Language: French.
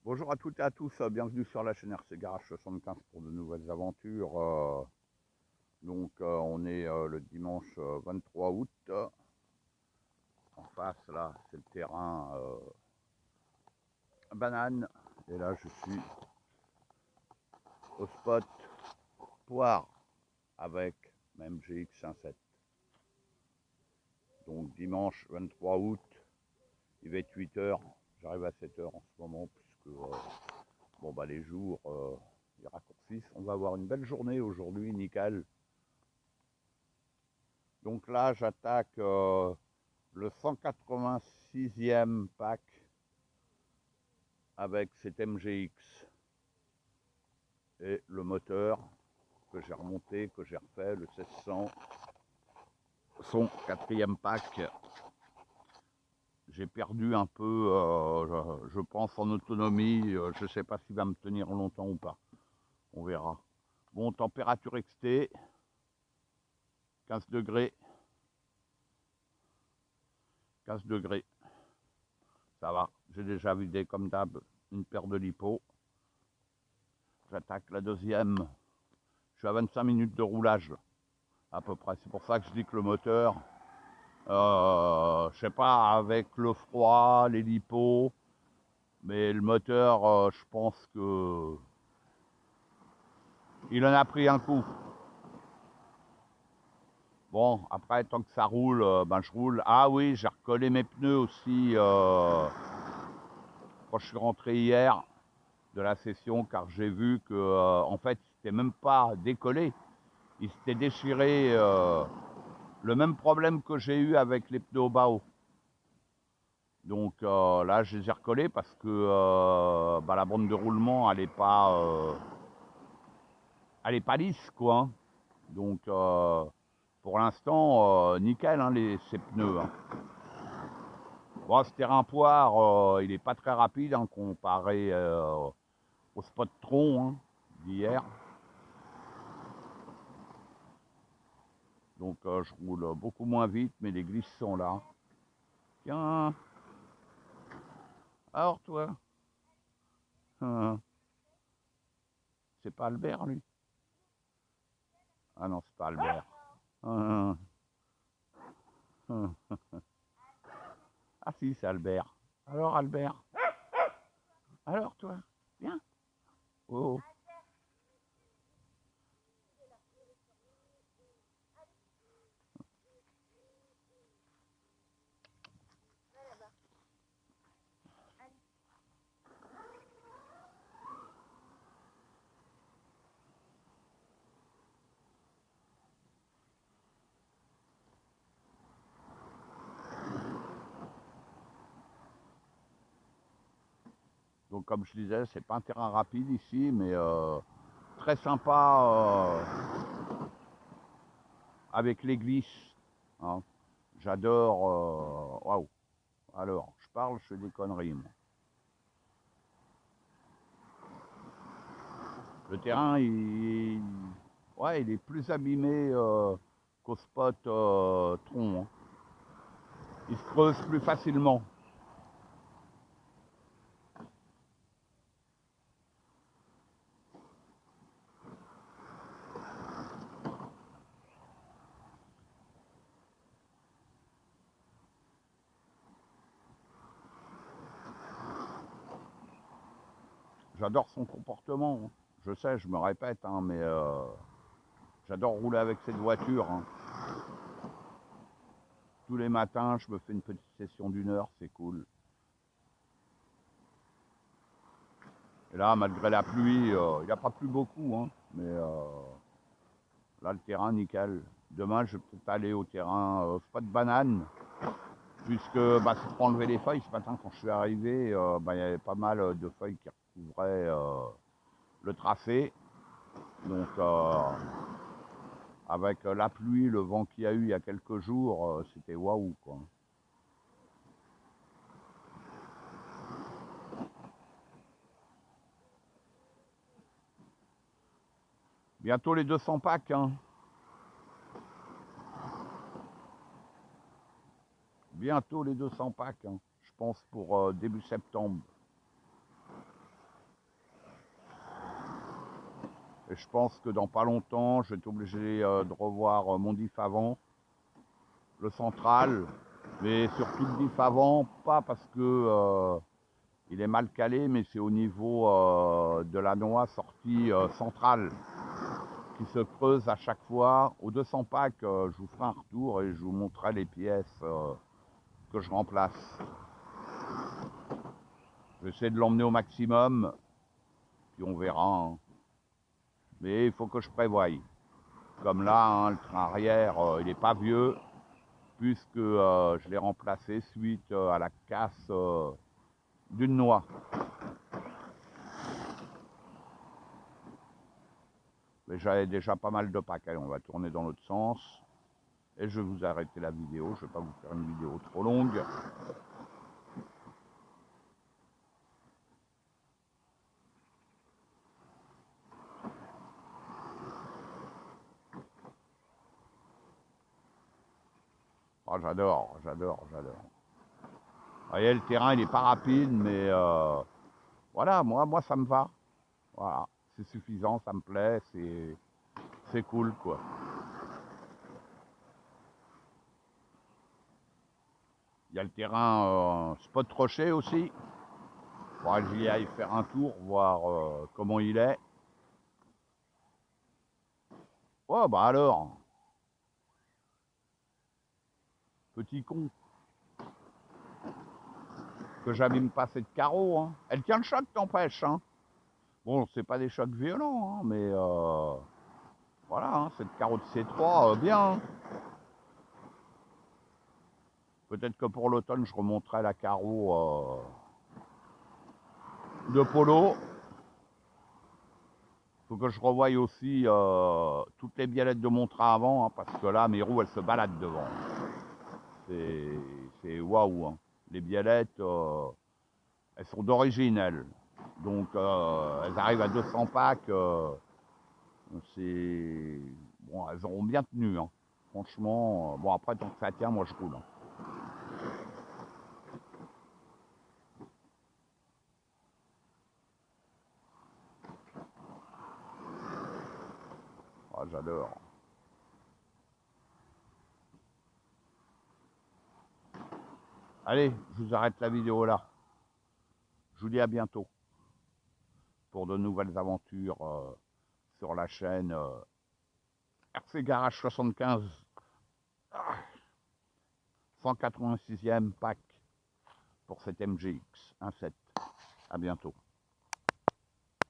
Bonjour à toutes et à tous, bienvenue sur la chaîne RC Garage 75 pour de nouvelles aventures. On est le dimanche 23 août. En face là, c'est le terrain banane. Et là, je suis au spot poire avec ma MGX 1.7. Donc dimanche 23 août, il va être 8 h. J'arrive à 7 h en ce moment puisque les jours ils raccourcissent. On va avoir une belle journée aujourd'hui, nickel. Donc là, j'attaque le 186e pack avec cette MGX et le moteur que j'ai remonté, que j'ai refait, le 1600, son quatrième pack. J'ai perdu un peu, je pense, en autonomie. Je ne sais pas s'il va me tenir longtemps ou pas. On verra. Bon, température XT, 15 degrés. 15 degrés. Ça va. J'ai déjà vidé comme d'hab une paire de lipo. J'attaque la deuxième. Je suis à 25 minutes de roulage à peu près. C'est pour ça que je dis que le moteur, je sais pas, avec le froid, les lipos, mais le moteur, je pense que il en a pris un coup. Bon, après, tant que ça roule, je roule. Ah oui, j'ai recollé mes pneus aussi quand je suis rentré hier de la session, car j'ai vu que, en fait, c'était même pas décollé. Il s'était déchiré. Le même problème que j'ai eu avec les pneus au bas. Donc là, je les ai recollés parce que la bande de roulement, elle est pas lisse, quoi. Hein. Donc pour l'instant, nickel, hein, ces pneus. Hein. Bon, ce terrain poire, il n'est pas très rapide hein, comparé au spot tronc hein, d'hier. Donc je roule beaucoup moins vite, mais les glisses sont là. Tiens. Alors toi, c'est pas Albert lui? Ah non, c'est pas Albert. Ah si, c'est Albert. Alors Albert? Alors toi? Viens. Oh. Donc comme je disais, c'est pas un terrain rapide ici, mais très sympa avec les glisses. Hein. J'adore. Waouh. Alors, je parle, je fais des conneries. Moi. Le terrain, il est plus abîmé qu'au spot tronc. Hein. Il se creuse plus facilement. J'adore son comportement. Hein. Je sais, je me répète, hein, mais j'adore rouler avec cette voiture. Hein. Tous les matins, je me fais une petite session d'1 heure, c'est cool. Et là, malgré la pluie, il n'y a pas plu beaucoup, hein, mais là, le terrain, nickel. Demain, je vais peut-être aller au terrain spot banane, puisque c'est pour enlever les feuilles. Ce matin, quand je suis arrivé, il y avait pas mal de feuilles qui recouvraient le tracé. Donc, avec la pluie, le vent qu'il y a eu il y a quelques jours, c'était waouh, quoi. Bientôt les 200 packs, hein. Bientôt les 200 packs, hein. Je pense pour début septembre. Et je pense que dans pas longtemps, je vais être obligé de revoir mon diff avant, le central, mais surtout le diff avant, pas parce que il est mal calé, mais c'est au niveau de la noix sortie centrale qui se creuse à chaque fois. Aux 200 packs, je vous ferai un retour et je vous montrerai les pièces que je remplace. J'essaie de l'emmener au maximum, puis on verra. Hein. Mais il faut que je prévoie. Comme là, hein, le train arrière, il n'est pas vieux, puisque je l'ai remplacé suite à la casse d'une noix. Mais j'avais déjà pas mal de packs. Allez, on va tourner dans l'autre sens. Et je vais vous arrêter la vidéo. Je ne vais pas vous faire une vidéo trop longue. Oh, j'adore. Vous voyez, le terrain, il n'est pas rapide, mais voilà, moi, ça me va. Voilà, c'est suffisant, ça me plaît, c'est cool, quoi. Il y a le terrain Spot Rocher aussi. Faudra que j'y aille faire un tour, voir comment il est. Oh, bah alors, petit con, que j'abîme pas cette carreau. Hein. Elle tient le choc, t'empêche. Hein. Bon, c'est pas des chocs violents, hein, mais voilà, hein, cette carreau de C3, bien. Peut-être que pour l'automne, je remonterai la carreau de polo. Faut que je revoie aussi toutes les biellettes de mon train avant, hein, parce que là, mes roues, elles se baladent devant. C'est waouh. Hein. Les biellettes, elles sont d'origine, elles. Donc, elles arrivent à 200 packs. C'est bon, elles auront bien tenu. Hein. Franchement, bon, après, tant que ça tient, moi, je roule. Hein. Ah, j'adore. Allez, je vous arrête la vidéo là. Je vous dis à bientôt pour de nouvelles aventures sur la chaîne RC Garage 75. 186e pack pour cette MGX 1.7. À bientôt.